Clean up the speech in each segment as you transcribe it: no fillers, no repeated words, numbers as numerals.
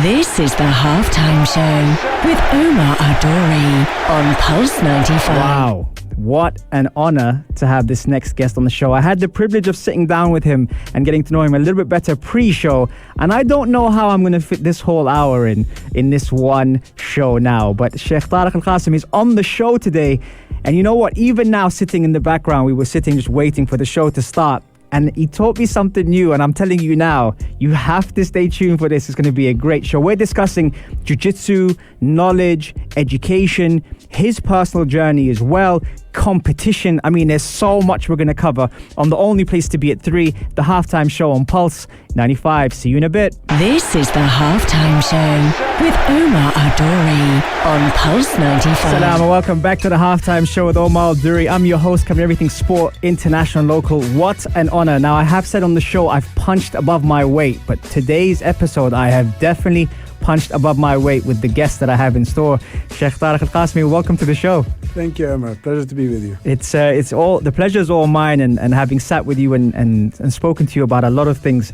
This is the Halftime Show with Omar Adori on Pulse 95. Wow. What an honor to have this next guest on the show. I had the privilege of sitting down with him and getting to know him a little bit better pre-show. And I don't know how I'm going to fit this whole hour in this one show now. But Sheik Tariq Al Qassimi is on the show today. And you know what? Even now, sitting in the background, we were sitting just waiting for the show to start. And he taught me something new, and I'm telling you now, you have to stay tuned for this. It's going to be a great show. We're discussing jiu-jitsu, knowledge, education, his personal journey as well, competition. I mean, there's so much we're going to cover on the only place to be at 3, the Halftime Show on Pulse 95. See you in a bit. This is the Halftime Show with Omar Adori on Pulse 95. Salam and welcome back to the Halftime Show with Omar Adori. I'm your host, covering everything sport, international, local. What an honor. Now, I have said on the show, I've punched above my weight, but today's episode, I have definitely punched above my weight with the guests that I have in store. Sheik Tariq Al Qassimi, welcome to the show. Thank you, Omar. Pleasure to be with you. It's all the pleasure is all mine, and having sat with you and spoken to you about a lot of things,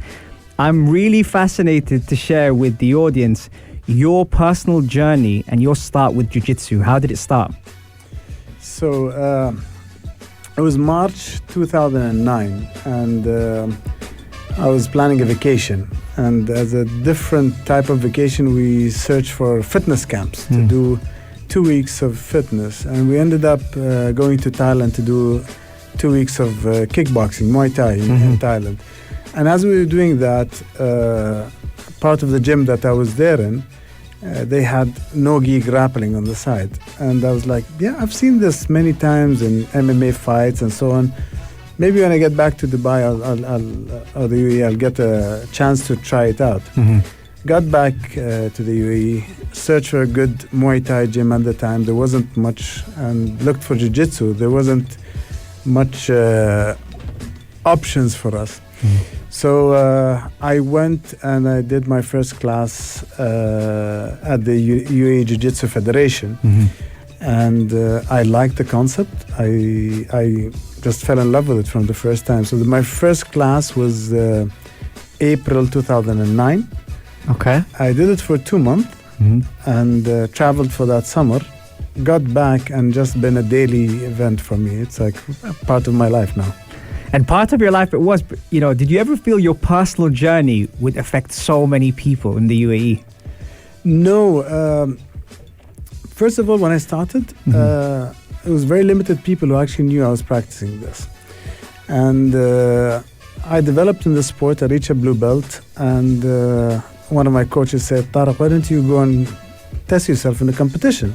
I'm really fascinated to share with the audience your personal journey and your start with jiu-jitsu. How did it start? So it was March 2009, and I was planning a vacation. And as a different type of vacation, we searched for fitness camps to do 2 weeks of fitness. And we ended up going to Thailand to do 2 weeks of kickboxing, Muay Thai in Thailand. And as we were doing that, part of the gym that I was there in, they had no-gi grappling on the side. And I was like, yeah, I've seen this many times in MMA fights and so on. Maybe when I get back to Dubai or the UAE, I'll get a chance to try it out. Got back to the UAE, searched for a good Muay Thai gym at the time. There wasn't much, and looked for Jiu-jitsu. There wasn't much options for us. So I went and I did my first class at the UAE Jiu-jitsu Federation. And I liked the concept. I just fell in love with it from the first time. So my first class was April 2009. Okay. I did it for 2 months and traveled for that summer. Got back and just been a daily event for me. It's like a part of my life now. And part of your life it was, you know, did you ever feel your personal journey would affect so many people in the UAE? No. First of all, when I started, it was very limited people who actually knew I was practicing this. And I developed in the sport. I reached a blue belt. And one of my coaches said, Tariq, why don't you go and test yourself in a competition?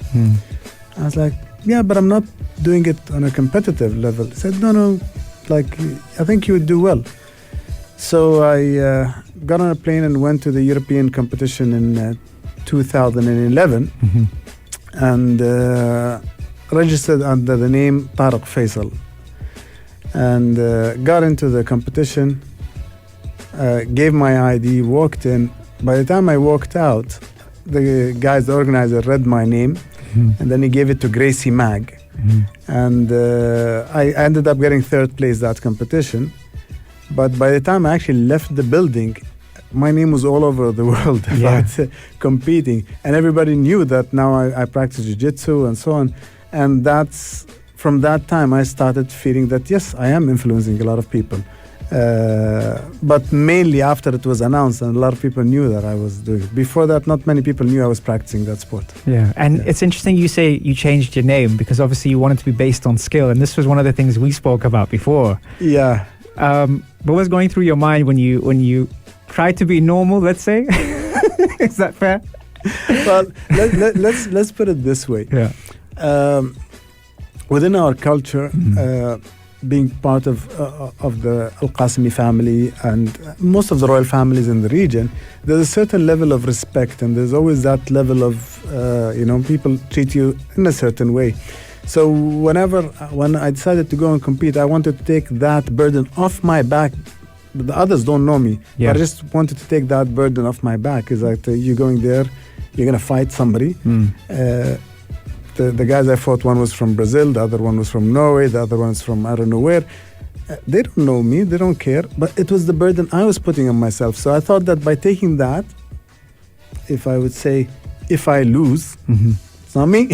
I was like, yeah, but I'm not doing it on a competitive level. He said, no, like, I think you would do well. So I got on a plane and went to the European competition in 2011. And registered under the name Tariq Faisal, and got into the competition, gave my ID, walked in. By the time I walked out, the organizer read my name, and then he gave it to Gracie Mag. And I ended up getting 3rd place that competition. But by the time I actually left the building, my name was all over the world about competing. And everybody knew that now I practice jiu-jitsu and so on. And that's from that time I started feeling that, yes, I am influencing a lot of people. But mainly after it was announced and a lot of people knew that I was doing it. Before that, not many people knew I was practicing that sport. Yeah, and it's interesting you say you changed your name because obviously you wanted to be based on skill. And this was one of the things we spoke about before. Yeah. What was going through your mind when you tried to be normal, let's say? Is that fair? Well, let's put it this way. Yeah. Within our culture, being part of the Al Qassimi family and most of the royal families in the region, there's a certain level of respect, and there's always that level of people treat you in a certain way. So when I decided to go and compete, I wanted to take that burden off my back. The others don't know me, but I just wanted to take that burden off my back. It's like you're going there, you're gonna fight somebody. The guys I fought, one was from Brazil, the other one was from Norway, the other one's from I don't know where. They don't know me, they don't care, but it was the burden I was putting on myself. So I thought that by taking that, if I would say, if I lose, it's not me.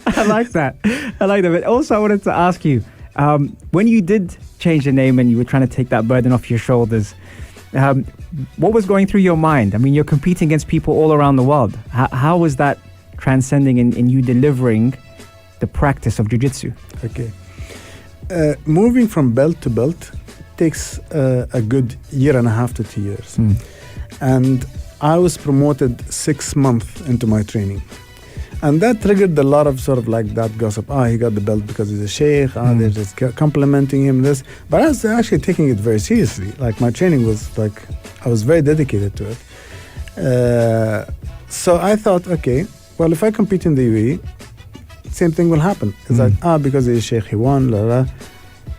I like that. But also, I wanted to ask you, when you did change the name and you were trying to take that burden off your shoulders, what was going through your mind? I mean, you're competing against people all around the world. How was that transcending in you delivering the practice of jiu-jitsu? Okay. Moving from belt to belt takes a good 1.5 to 2 years. And I was promoted 6 months into my training. And that triggered a lot of sort of like that gossip. He got the belt because he's a sheikh. They're just complimenting him this. But I was actually taking it very seriously. Like my training was like, I was very dedicated to it. So I thought, okay, well, if I compete in the UAE, same thing will happen. It's like, because he's a sheikh, he won, la la.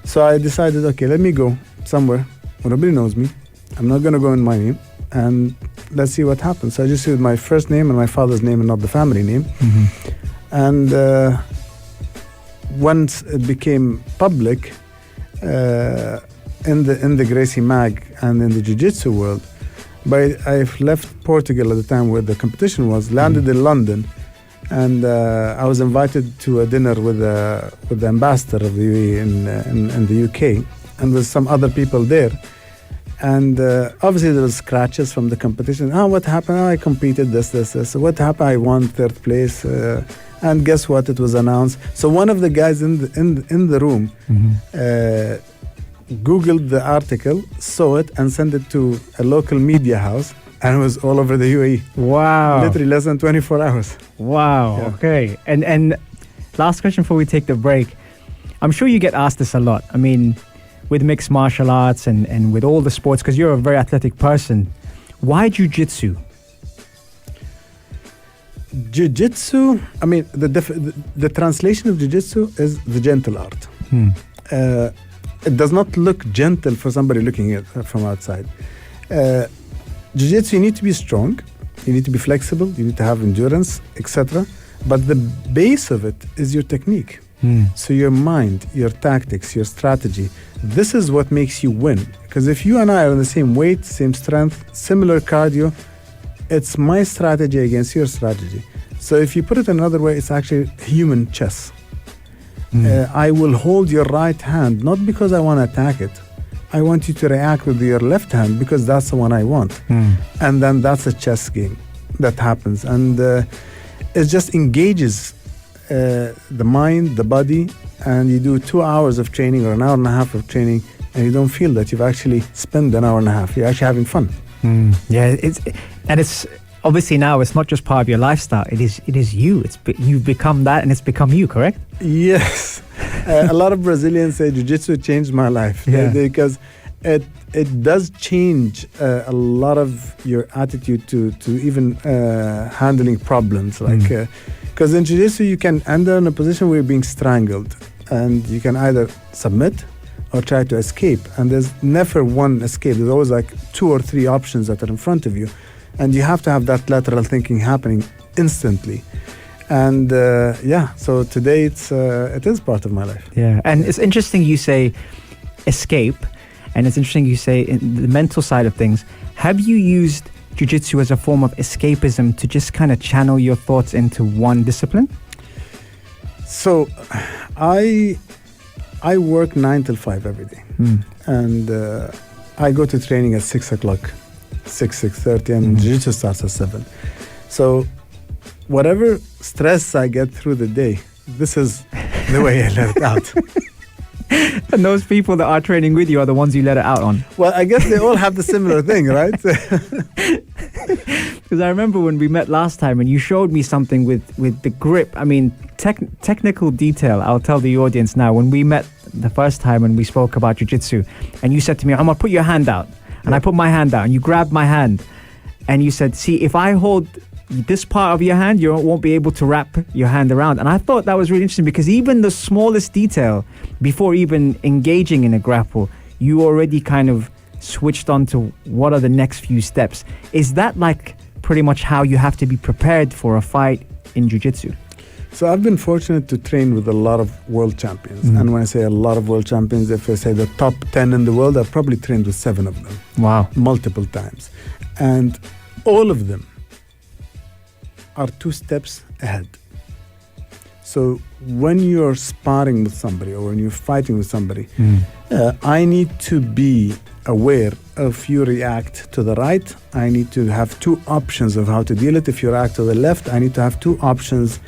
So I decided, okay, let me go somewhere where nobody knows me. I'm not going to go in my name. And let's see what happens. So I just used my first name and my father's name and not the family name. And once it became public in the Gracie Mag and in the Jiu-Jitsu world, but I've left Portugal at the time where the competition was, landed in London, and I was invited to a dinner with the ambassador of the UAE in the UK, and with some other people there. And obviously there was scratches from the competition. What happened? I competed this. So what happened? I won 3rd place. And guess what? It was announced. So one of the guys in the room Googled the article, saw it, and sent it to a local media house. And it was all over the UAE. Wow. Literally less than 24 hours. Wow. Yeah. Okay. And last question before we take the break. I'm sure you get asked this a lot. I mean, with mixed martial arts and with all the sports, because you're a very athletic person, why jiu-jitsu? Jiu-jitsu, I mean, the translation of jiu-jitsu is the gentle art. It does not look gentle for somebody looking at it from outside. Jiu-jitsu, you need to be strong, you need to be flexible, you need to have endurance, etc. But the base of it is your technique. So your mind, your tactics, your strategy, this is what makes you win. Because if you and I are in the same weight, same strength, similar cardio, it's my strategy against your strategy. So if you put it another way, it's actually human chess. I will hold your right hand, not because I want to attack it. I want you to react with your left hand because that's the one I want. And then that's a chess game that happens. And it just engages the mind, the body, and you do 2 hours of training or 1.5 hours of training, and you don't feel that you've actually spent 1.5 hours. You're actually having fun. Yeah, it's obviously now it's not just part of your lifestyle. It is you. You've become that, and it's become you. Correct? Yes. A lot of Brazilians say jiu-jitsu changed my life because it does change a lot of your attitude to even handling problems like. Because in jiu-jitsu, you can end up in a position where you're being strangled, and you can either submit or try to escape. And there's never one escape. There's always like 2 or 3 options that are in front of you. And you have to have that lateral thinking happening instantly. And so today it is part of my life. Yeah, and it's interesting you say escape, and it's interesting you say in the mental side of things. Have you used jiu-jitsu as a form of escapism to just kind of channel your thoughts into one discipline? So I work 9 till 5 every day. And I go to training at 6 o'clock, 6:30, and jiu-jitsu starts at 7. So whatever stress I get through the day, this is the way I let it out. And those people that are training with you are the ones you let it out on. Well, I guess they all have the similar thing, right? Because I remember when we met last time and you showed me something with the grip. I mean, technical detail, I'll tell the audience now. When we met the first time when we spoke about jiu-jitsu, and you said to me, Omar, put your hand out. And I put my hand out, and you grabbed my hand. And you said, see, if I hold this part of your hand, you won't be able to wrap your hand around. And I thought that was really interesting because even the smallest detail, before even engaging in a grapple, you already kind of switched on to what are the next few steps. Is that like pretty much how you have to be prepared for a fight in jiu-jitsu? So I've been fortunate to train with a lot of world champions. And when I say a lot of world champions, if I say the top 10 in the world, I've probably trained with 7 of them. Wow. Multiple times. And all of them are 2 steps ahead. So when you're sparring with somebody or when you're fighting with somebody, I need to be aware if you react to the right, I need to have 2 options of how to deal it. If you react to the left, I need to have 2 options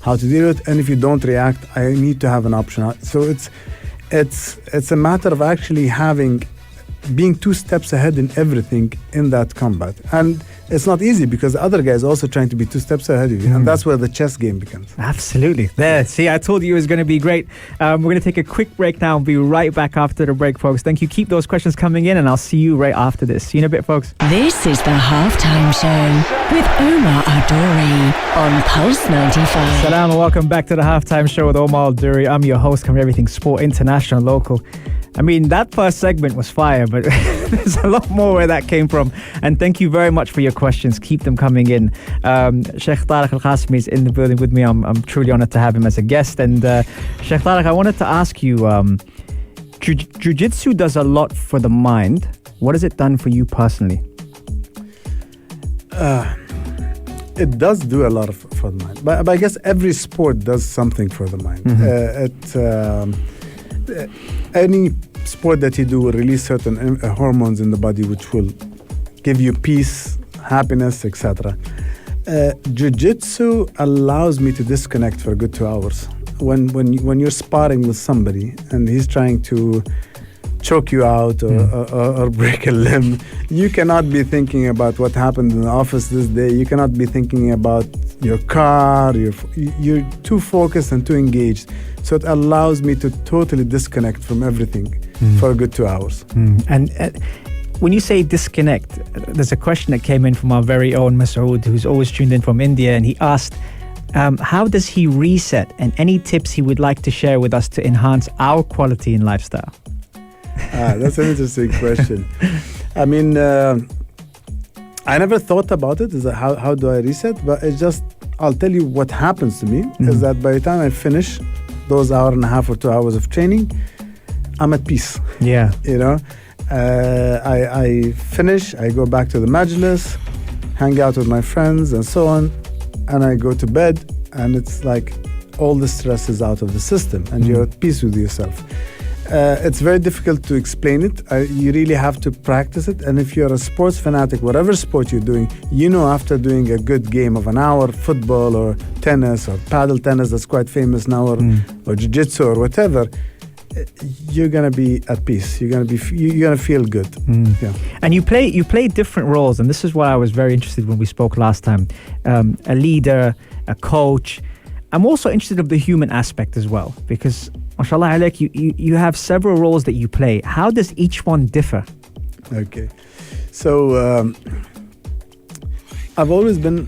how to deal with it. And if you don't react, I need to have an option. So it's a matter of actually being 2 steps ahead in everything in that combat. And it's not easy because the other guy is also trying to be 2 steps ahead of you. And that's where the chess game begins. Absolutely. There. See, I told you it was going to be great. We're going to take a quick break now and be right back after the break, folks. Thank you. Keep those questions coming in and I'll see you right after this. See you in a bit, folks. This is the Halftime Show with Omar Adori on Pulse 95. Salam and welcome back to the Halftime Show with Omar Duri. I'm your host, covering everything sport, international, local. I mean, that first segment was fire, but there's a lot more where that came from. And thank you very much for your questions. Keep them coming in. Sheik Tariq Al Qassimi is in the building with me. I'm truly honored to have him as a guest. And Sheik Tariq, I wanted to ask you, Jiu-jitsu does a lot for the mind. What has it done for you personally? It does do a lot for the mind. But I guess every sport does something for the mind. Any sport that you do will release certain hormones in the body which will give you peace, happiness, etc. Jiu-jitsu allows me to disconnect for a good 2 hours. When you're sparring with somebody and he's trying to choke you out or break a limb, you cannot be thinking about what happened in the office this day. You cannot be thinking about your car. You're too focused and too engaged. So it allows me to totally disconnect from everything for a good 2 hours. And when you say disconnect, there's a question that came in from our very own Masoud, who's always tuned in from India, and he asked, how does he reset, and any tips he would like to share with us to enhance our quality in lifestyle? That's an interesting question. I mean, I never thought about it, is that how do I reset? But it's just, I'll tell you what happens to me, is that by the time I finish those 1.5 or 2 hours of training, I'm at peace. Yeah. You know, I finish, I go back to the majlis, hang out with my friends and so on, and I go to bed, and it's like all the stress is out of the system and you're at peace with yourself. It's very difficult to explain it. You really have to practice it. And if you're a sports fanatic, whatever sport you're doing, you know after doing a good game of an hour, football or tennis or paddle tennis that's quite famous now, or jiu-jitsu or whatever, you're gonna be at peace. You're gonna feel good. Yeah. And you play different roles, and this is why I was very interested when we spoke last time. A leader, a coach. I'm also interested in the human aspect as well, because mashallah alaikum, you have several roles that you play. How does each one differ? Okay, so I've always been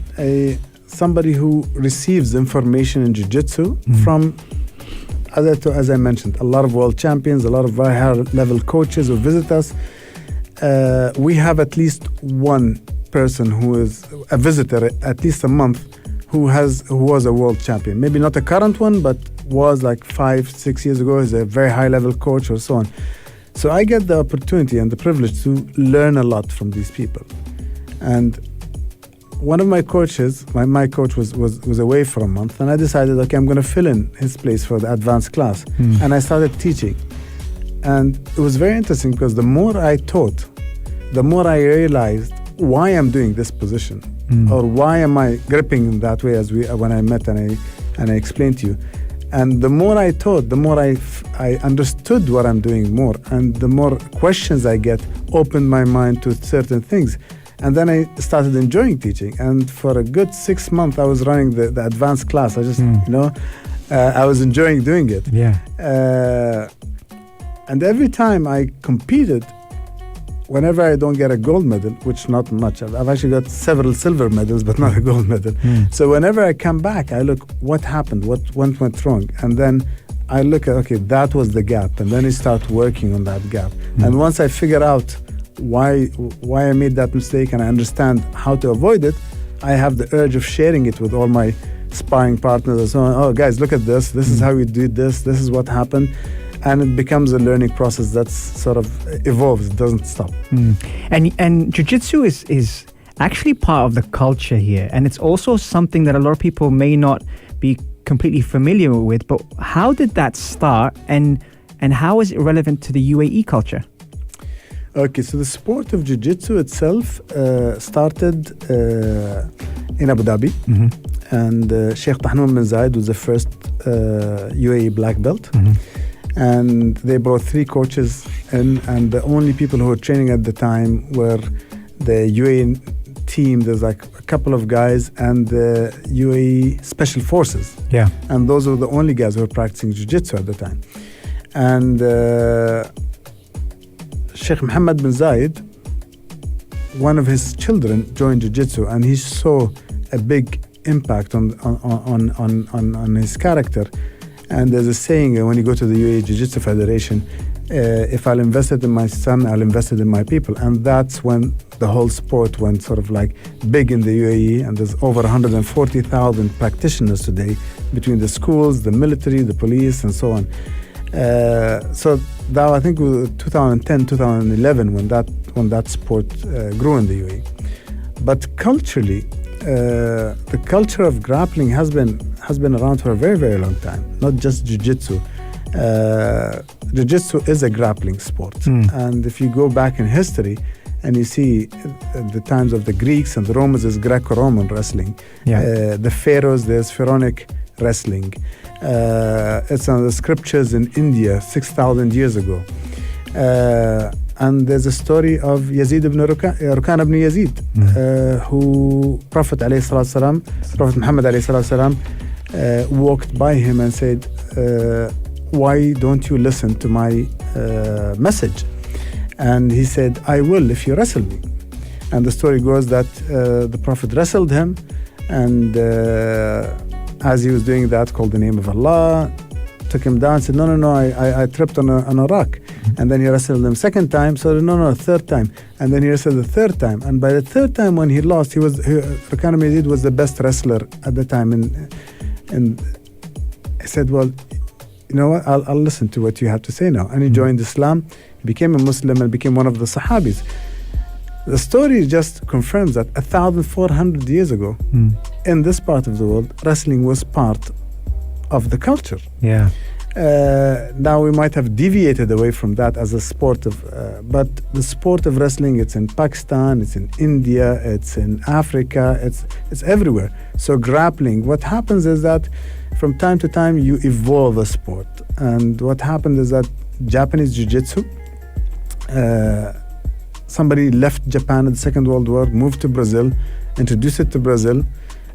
somebody who receives information in jiu-jitsu from, as I mentioned, a lot of world champions, a lot of very high level coaches who visit us. We have at least one person who is a visitor at least a month who was a world champion. Maybe not a current one, but was like 5-6 years ago. He's a very high level coach or so on. So I get the opportunity and the privilege to learn a lot from these people. And one of my coaches, my coach was away for a month, and I decided, okay, I'm going to fill in his place for the advanced class. And I started teaching. And it was very interesting because the more I taught, the more I realized why I'm doing this position. Or why am I gripping in that way when I met and I explained to you. And the more I taught, the more I understood what I'm doing more. And the more questions I get opened my mind to certain things. And then I started enjoying teaching. And for a good 6 months, I was running the advanced class. I just, I was enjoying doing it. Yeah. And every time I competed, whenever I don't get a gold medal, which not much, I've actually got several silver medals, but not a gold medal. So whenever I come back, I look, what happened? What went wrong? And then I look at, okay, that was the gap. And then I start working on that gap. And once I figure out why I made that mistake and I understand how to avoid it, I have the urge of sharing it with all my sparring partners and so on. Oh, guys, look at this. This is how we did this. This is what happened. And it becomes a learning process that sort of evolves. It doesn't stop. And jiu-jitsu is actually part of the culture here. And it's also something that a lot of people may not be completely familiar with. But how did that start, and how is it relevant to the UAE culture? Okay, so the sport of Jiu-jitsu itself started in Abu Dhabi. And Sheik Tariq bin Zayed was the first UAE black belt. And they brought 3 coaches in, and the only people who were training at the time were the UAE team. There's like a couple of guys and the UAE Special Forces. Yeah. And those were the only guys who were practicing Jiu-jitsu at the time. And Sheikh Mohammed bin Zayed, one of his children, joined Jiu-jitsu, and he saw a big impact on his character. And there's a saying, when you go to the UAE Jiu-Jitsu Federation, if I'll invest it in my son, I'll invest it in my people. And that's when the whole sport went sort of like big in the UAE. And there's over 140,000 practitioners today between the schools, the military, the police, and so on. So that, I think, was 2010, 2011 when that sport grew in the UAE. But culturally, the culture of grappling has been around for a very, very long time. Not just Jiu-jitsu. Jiu-jitsu is a grappling sport. And if you go back in history and you see the times of the Greeks and the Romans, is Greco-Roman wrestling. The pharaohs, there's pharaonic wrestling. It's on the scriptures in India 6,000 years ago. And there's a story of Yazid ibn Rukan ibn Yazid, who Prophet Muhammad walked by him and said, why don't you listen to my message? And he said, I will if you wrestle me. And the story goes that the Prophet wrestled him, and as he was doing that, called the name of Allah, took him down, said, no, I tripped on a rock. And then he wrestled him second time, so no, third time. And then he wrestled the third time. And by the third time when he lost, Rukan ibn Yazid was the best wrestler at the time. And he said, well, you know what, I'll listen to what you have to say now. And he joined Islam, he became a Muslim, and became one of the Sahabis. The story just confirms that 1,400 years ago, in this part of the world, wrestling was part of the culture. Yeah. Now we might have deviated away from that as a sport of, but the sport of wrestling, it's in Pakistan, it's in India, it's in Africa, it's everywhere. So grappling, what happens is that from time to time you evolve a sport. And what happened is that Japanese Jiu-Jitsu, somebody left Japan in the Second World War, moved to Brazil, introduced it to Brazil,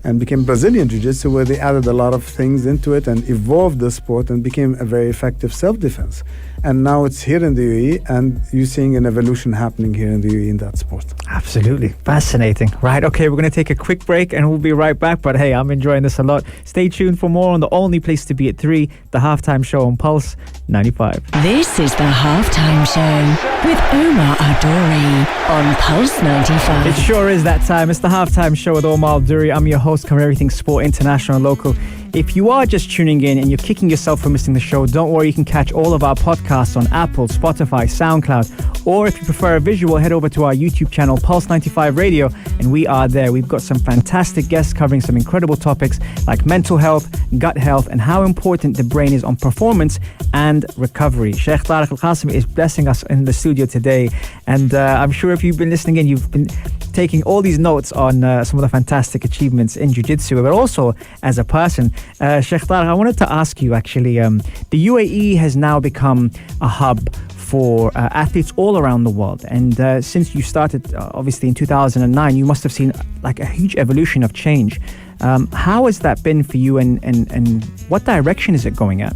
and became Brazilian Jiu-Jitsu, where they added a lot of things into it and evolved the sport and became a very effective self-defense. And now it's here in the UAE, and you're seeing an evolution happening here in the UAE in that sport. Absolutely. Fascinating. Right, okay, we're going to take a quick break and we'll be right back. But hey, I'm enjoying this a lot. Stay tuned for more on the only place to be at 3, the Halftime Show on Pulse 95. This is the Halftime Show with Omar Adori on Pulse 95. It sure is that time. It's the Halftime Show with Omar Adori. I'm your host, cover everything sport, international and local. If you are just tuning in and you're kicking yourself for missing the show, don't worry, you can catch all of our podcasts on Apple, Spotify, SoundCloud, or if you prefer a visual, head over to our YouTube channel, Pulse 95 Radio, and we are there. We've got some fantastic guests covering some incredible topics like mental health, gut health, and how important the brain is on performance and recovery. Sheik Tariq Al Qassimi is blessing us in the studio today, and I'm sure if you've been listening in, you've been taking all these notes on some of the fantastic achievements in Jiu-Jitsu, but also as a person. Sheikh Tariq, I wanted to ask you actually, the UAE has now become a hub for athletes all around the world. And since you started, obviously in 2009, you must have seen like a huge evolution of change. How has that been for you, and what direction is it going at?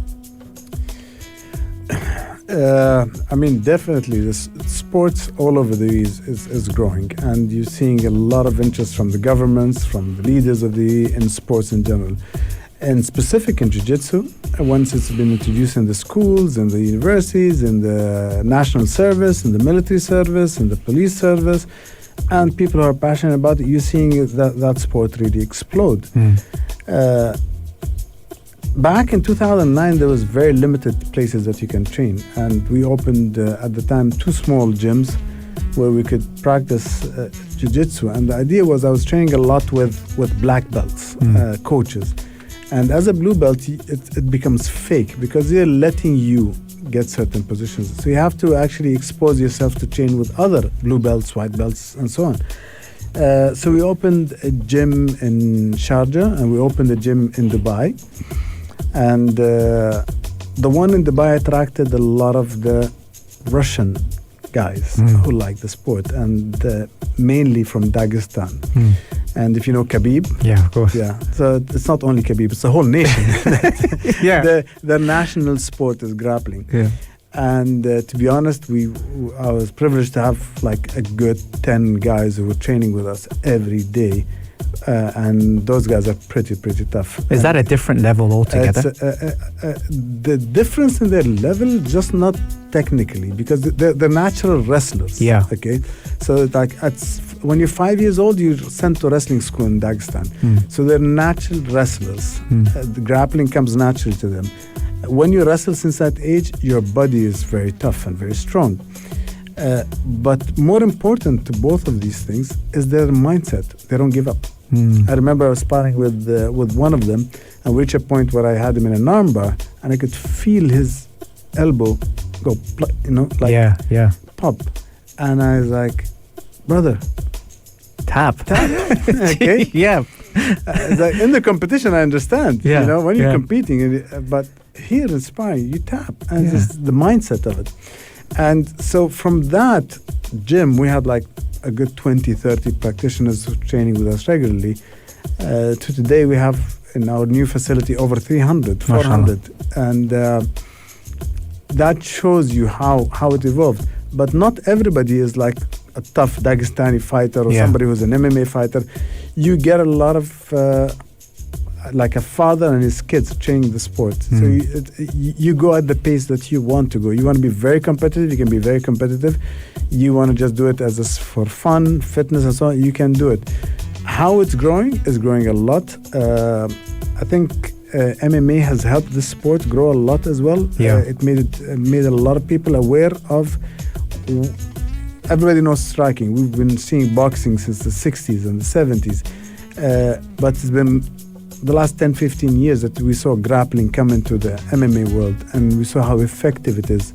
I mean, definitely, the sports all over the is growing, and you're seeing a lot of interest from the governments, from the leaders of in sports in general. And specific in Jiu-Jitsu, once it's been introduced in the schools, in the universities, in the national service, in the military service, in the police service, and people who are passionate about it, you're seeing that sport really explode. Back in 2009, there was very limited places that you can train, and we opened at the time 2 small gyms where we could practice jiu-jitsu, and the idea was I was training a lot with black belts, coaches. And as a blue belt, it becomes fake because they're letting you get certain positions. So you have to actually expose yourself to train with other blue belts, white belts, and so on. So we opened a gym in Sharjah and we opened a gym in Dubai. And the one in Dubai attracted a lot of the Russian guys who like the sport, and mainly from Dagestan. And if you know Khabib, Yeah, of course. yeah, so it's not only Khabib, it's the whole nation. Yeah. The national sport is grappling. Yeah. And to be honest, I was privileged to have like a good 10 guys who were training with us every day. And those guys are pretty tough. Is that a different level altogether? The difference in their level, just not technically, because they're natural wrestlers. Yeah. Okay. So like when you're 5 years old, you're sent to wrestling school in Dagestan. So they're natural wrestlers. The grappling comes naturally to them. When you wrestle since that age, your body is very tough and very strong. But more important to both of these things is their mindset. They don't give up. I remember I was sparring with one of them, and we reached a point where I had him in an armbar, and I could feel his elbow go, pop. And I was like, brother, Tap. okay. Yeah. It's like in the competition, I understand. Yeah, You know, when you're yeah. competing, but here in sparring, you tap, and it's the mindset of it. And so from that gym, we had like a good 20, 30 practitioners training with us regularly. To today, we have in our new facility over 300, 400. And that shows you how it evolved. But not everybody is like a tough Dagestani fighter or somebody who's an MMA fighter. You get a lot of like a father and his kids training the sport. So you go at the pace that you want to go. You want to be very competitive, you can be very competitive. You want to just do it for fun, fitness and so on, you can do it. How it's growing is growing a lot. I think MMA has helped this sport grow a lot as well. It made a lot of people aware of. Everybody knows striking. We've been seeing boxing since the 60s and the 70s. But it's been the last 10, 15 years that we saw grappling come into the MMA world, and we saw how effective it is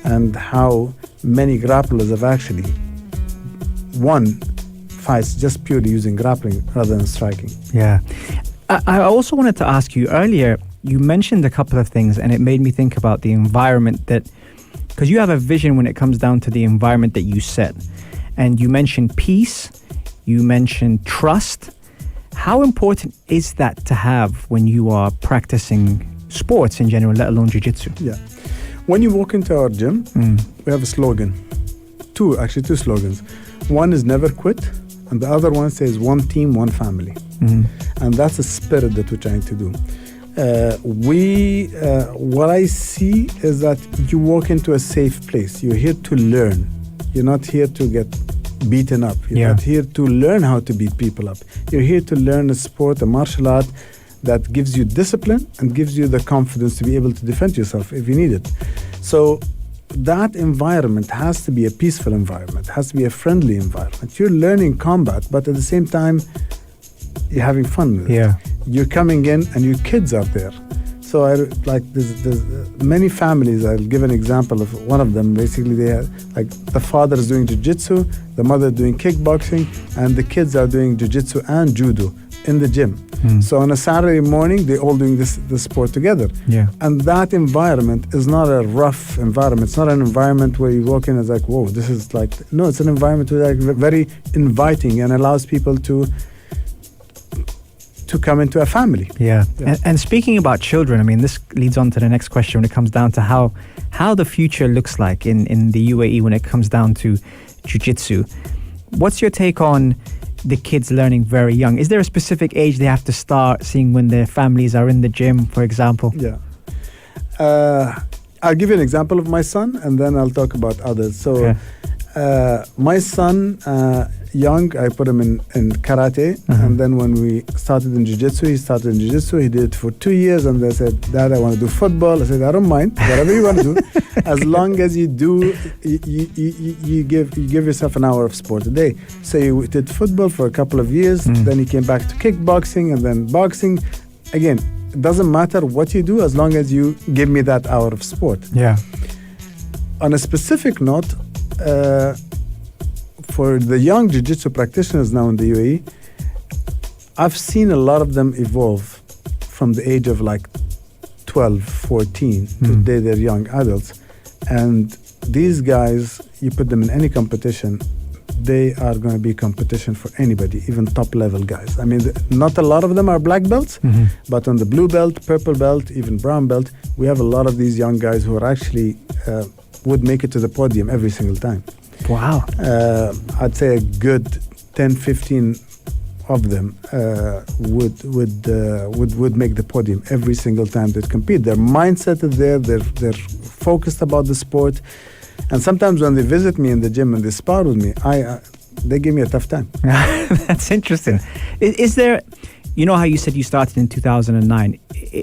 and how many grapplers have actually won fights just purely using grappling rather than striking. Yeah. I also wanted to ask you earlier, you mentioned a couple of things, and it made me think about the environment because you have a vision when it comes down to the environment that you set. And you mentioned peace, you mentioned trust. How important is that to have when you are practicing sports in general, let alone jiu-jitsu? Yeah. When you walk into our gym, we have a slogan. Two slogans. One is never quit, and the other one says one team, one family. And that's the spirit that we're trying to do. What I see is that you walk into a safe place. You're here to learn. You're not here to get beaten up. You're not here to learn how to beat people up. You're here to learn a sport, a martial art that gives you discipline and gives you the confidence to be able to defend yourself if you need it. So that environment has to be a peaceful environment, has to be a friendly environment. You're learning combat, but at the same time, you're having fun with it. You're coming in and your kids are there. So there's many families. I'll give an example of one of them. Basically, they have, like, the father is doing jiu-jitsu, the mother doing kickboxing, and the kids are doing jiu-jitsu and judo in the gym. So on a Saturday morning, they're all doing this sport together. And that environment is not a rough environment. It's not an environment where you walk in and it's like, whoa, this is like... No, it's an environment where like very inviting and allows people to come into a family. And speaking about children, I mean, this leads on to the next question when it comes down to how the future looks like in the UAE when it comes down to jiu-jitsu. What's your take on the kids learning very young? Is there a specific age they have to start seeing when their families are in the gym, for example? I'll give you an example of my son, and then I'll talk about others. So My son, young, I put him in karate, and then when we started in jiu-jitsu, he started in jiu-jitsu. He did it for 2 years, and they said, "Dad, I want to do football." I said, "I don't mind, whatever you want to do, as long as you do, you give yourself an hour of sport a day." So he did football for a couple of years. Then he came back to kickboxing and then boxing. Again, it doesn't matter what you do as long as you give me that hour of sport. Yeah. On a specific note, for the young jiu-jitsu practitioners now in the UAE, I've seen a lot of them evolve from the age of like 12, 14. Today they're young adults. And these guys, you put them in any competition, they are going to be competition for anybody, even top level guys. I mean, not a lot of them are black belts, but on the blue belt, purple belt, even brown belt, we have a lot of these young guys who are actually would make it to the podium every single time. Wow. I'd say a good 10, 15 of them would make the podium every single time they compete. Their mindset is there. They're focused about the sport. And sometimes when they visit me in the gym and they spar with me, they give me a tough time. That's interesting. Is there, you know how you said you started in 2009?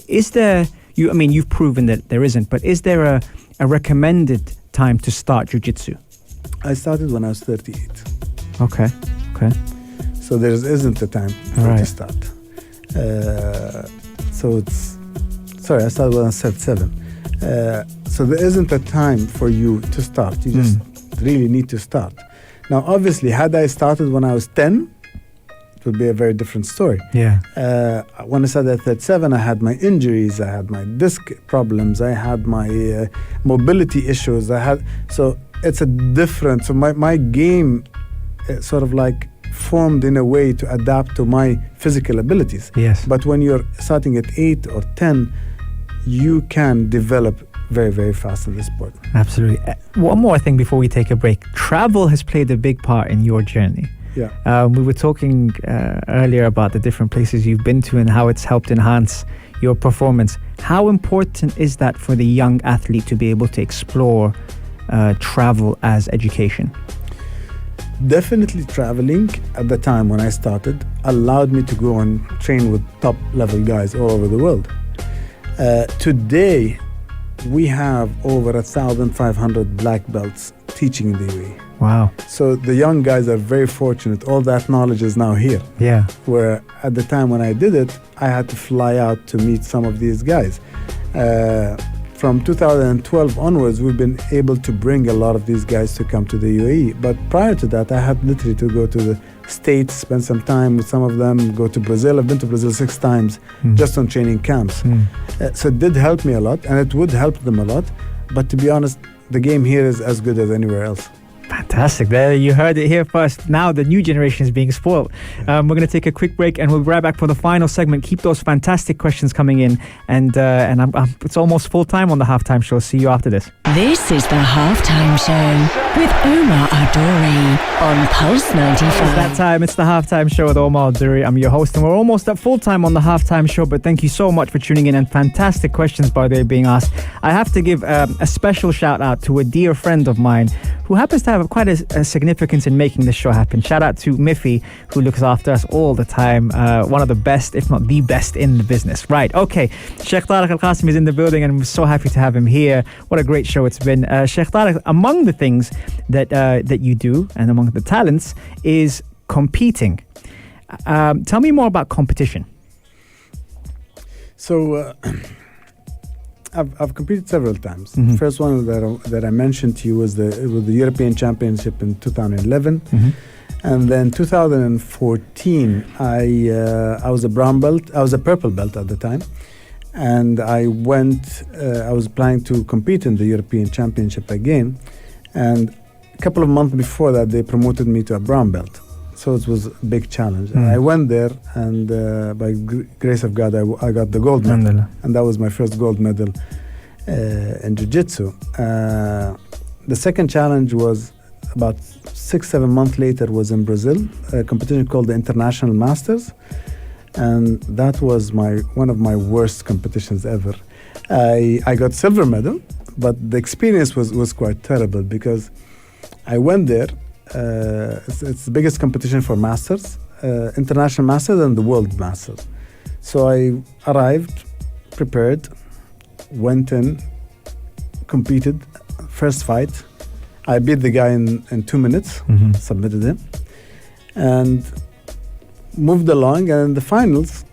Is there, you've proven that there isn't, but is there a recommended time to start jiu-jitsu? I started when I was 38. Okay. So there isn't a time to start. I started when I was 37. So there isn't a time for you to start. You just really need to start. Now, obviously, had I started when I was 10, it would be a very different story. Yeah. When I started at 37, I had my injuries, I had my disc problems, I had my mobility issues. So it's a different. So my game sort of like formed in a way to adapt to my physical abilities. Yes. But when you're starting at 8 or 10, you can develop very, very fast in this sport. Absolutely. One more thing before we take a break. Travel has played a big part in your journey. Yeah. We were talking earlier about the different places you've been to and how it's helped enhance your performance. How important is that for the young athlete to be able to explore travel as education? Definitely traveling at the time when I started allowed me to go and train with top level guys all over the world. Today, we have over 1,500 black belts teaching in the UAE. Wow. So the young guys are very fortunate. All that knowledge is now here. Yeah. Where at the time when I did it, I had to fly out to meet some of these guys. From 2012 onwards, we've been able to bring a lot of these guys to come to the UAE. But prior to that, I had literally to go to the States, spend some time with some of them, go to Brazil. I've been to Brazil 6 times just on training camps. So it did help me a lot, and it would help them a lot. But to be honest, the game here is as good as anywhere else. Fantastic. There, you heard it here first. Now the new generation is being spoiled. We're going to take a quick break and we'll be right back for the final segment. Keep those fantastic questions coming in. And it's almost full time on the halftime show. See you after this. This is the halftime show with Omar Adori on Pulse 95. It's that time. It's the halftime show with Omar Adori. I'm your host, and we're almost at full time on the halftime show. But thank you so much for tuning in, and fantastic questions, by the way, being asked. I have to give a special shout out to a dear friend of mine who happens to have quite a significance in making this show happen. Shout out to Miffy, who looks after us all the time. One of the best, if not the best, in the business. Right, okay. Sheik Tariq Al Qassimi is in the building, and I'm so happy to have him here. What a great show it's been. Sheik Tariq, among the things that you do, and among the talents, is competing. Tell me more about competition. So, I've competed several times. First one that I mentioned to you was the European Championship in 2011, and then 2014 I was a brown belt. I was a purple belt at the time, and I went. I was planning to compete in the European Championship again, and a couple of months before that they promoted me to a brown belt. So it was a big challenge. And I went there, and by grace of God, I got the gold medal. And that was my first gold medal in Jiu-Jitsu. The second challenge was about 6-7 months later, was in Brazil, a competition called the International Masters. And that was one of my worst competitions ever. I got silver medal, but the experience was quite terrible because I went there. It's the biggest competition for masters, international masters and the world masters. So I arrived, prepared, went in, competed. First fight, I beat the guy in 2 minutes, submitted him, and moved along. And in the finals,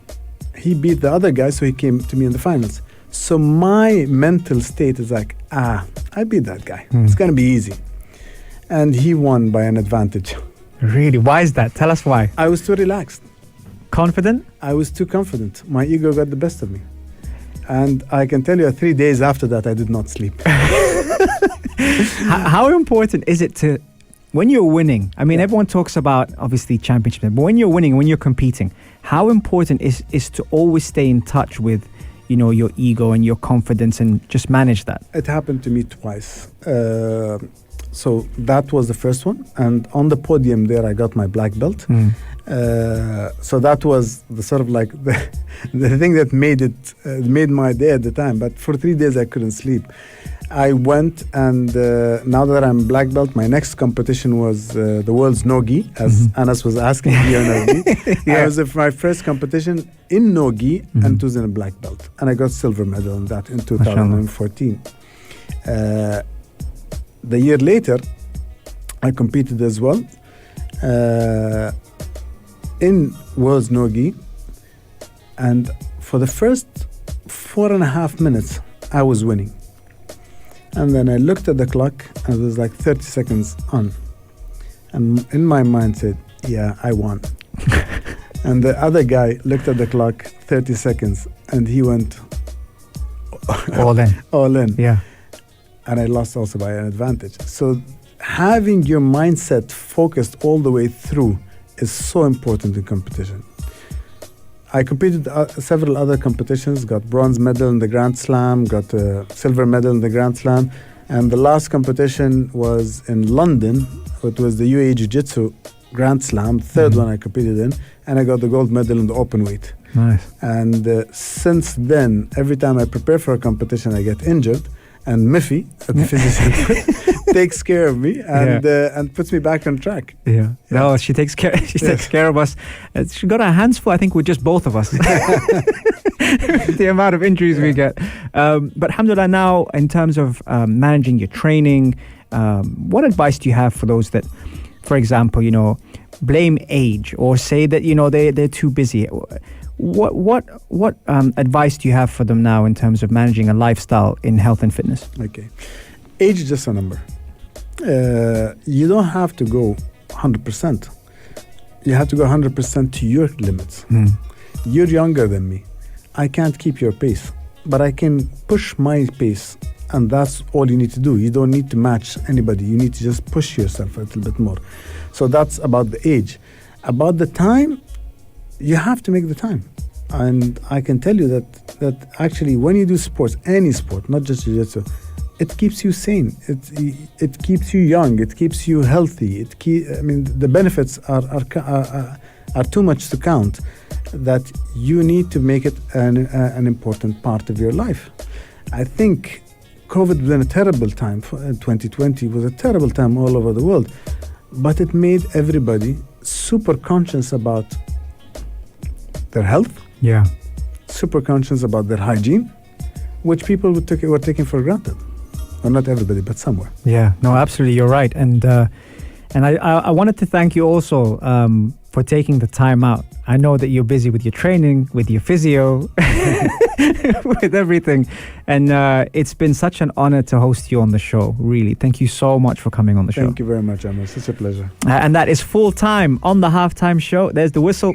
he beat the other guy, so he came to me in the finals. So my mental state is like, I beat that guy. It's going to be easy. And he won by an advantage. Really? Why is that? Tell us why. I was too relaxed. Confident? I was too confident. My ego got the best of me. And I can tell you, 3 days after that, I did not sleep. How important is it to, when you're winning, I mean, everyone talks about, obviously, championship, but when you're winning, when you're competing, how important is to always stay in touch with, you know, your ego and your confidence and just manage that? It happened to me twice. So that was the first one. And on the podium there, I got my black belt. So that was the sort of like the thing that made my day at the time. But for 3 days, I couldn't sleep. I went and now that I'm black belt, my next competition was the world's no-gi, as Anas was asking me on no-gi. It was my first competition in no-gi and it was in a black belt. And I got silver medal in that in 2014. The year later, I competed as well in world's no-gi. And for the first 4.5 minutes, I was winning. And then I looked at the clock and it was like 30 seconds on. And in my mind said, yeah, I won. And the other guy looked at the clock, 30 seconds, and he went all in. All in. Yeah. And I lost also by an advantage. So having your mindset focused all the way through is so important in competition. I competed several other competitions, got bronze medal in the Grand Slam, got a silver medal in the Grand Slam, and the last competition was in London. It was the UAE Jiu-jitsu Grand Slam, third one I competed in, and I got the gold medal in the open weight. Nice. And since then, every time I prepare for a competition, I get injured, and Miffy at the fitness center takes care of me and puts me back on track. Yeah. No, she takes care. She takes care of us. She got her hands full, I think, with just both of us. The amount of injuries we get. But alhamdulillah, now in terms of managing your training, what advice do you have for those that, for example, you know, blame age or say that, you know, they're too busy? What advice do you have for them now in terms of managing a lifestyle in health and fitness? Okay. Age is just a number. You don't have to go 100%. You have to go 100% to your limits. You're younger than me. I can't keep your pace, but I can push my pace, and that's all you need to do. You don't need to match anybody. You need to just push yourself a little bit more. So that's about the age. About the time, you have to make the time. And I can tell you that actually when you do sports, any sport, not just jiu-jitsu, it keeps you sane. It keeps you young. It keeps you healthy. The benefits are too much to count. That you need to make it an important part of your life. I think COVID was a terrible time. 2020 was a terrible time all over the world, but it made everybody super conscious about their health. Yeah. Super conscious about their hygiene, which people were taking for granted. Well, not everybody, but somewhere. Yeah, no, absolutely, you're right. And I wanted to thank you also for taking the time out. I know that you're busy with your training, with your physio, with everything. And it's been such an honor to host you on the show, really. Thank you so much for coming on the show. Thank you very much, Amr. Such a pleasure. And that is full time on the halftime show. There's the whistle.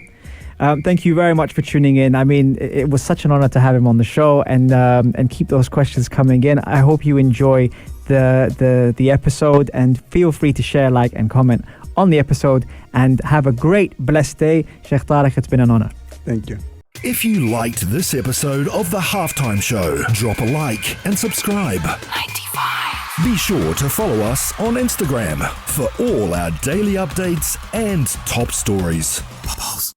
Thank you very much for tuning in. I mean, it was such an honor to have him on the show, and keep those questions coming in. I hope you enjoy the episode, and feel free to share, like, and comment on the episode, and have a great, blessed day. Sheikh Tariq, it's been an honor. Thank you. If you liked this episode of The Halftime Show, drop a like and subscribe. 95. Be sure to follow us on Instagram for all our daily updates and top stories.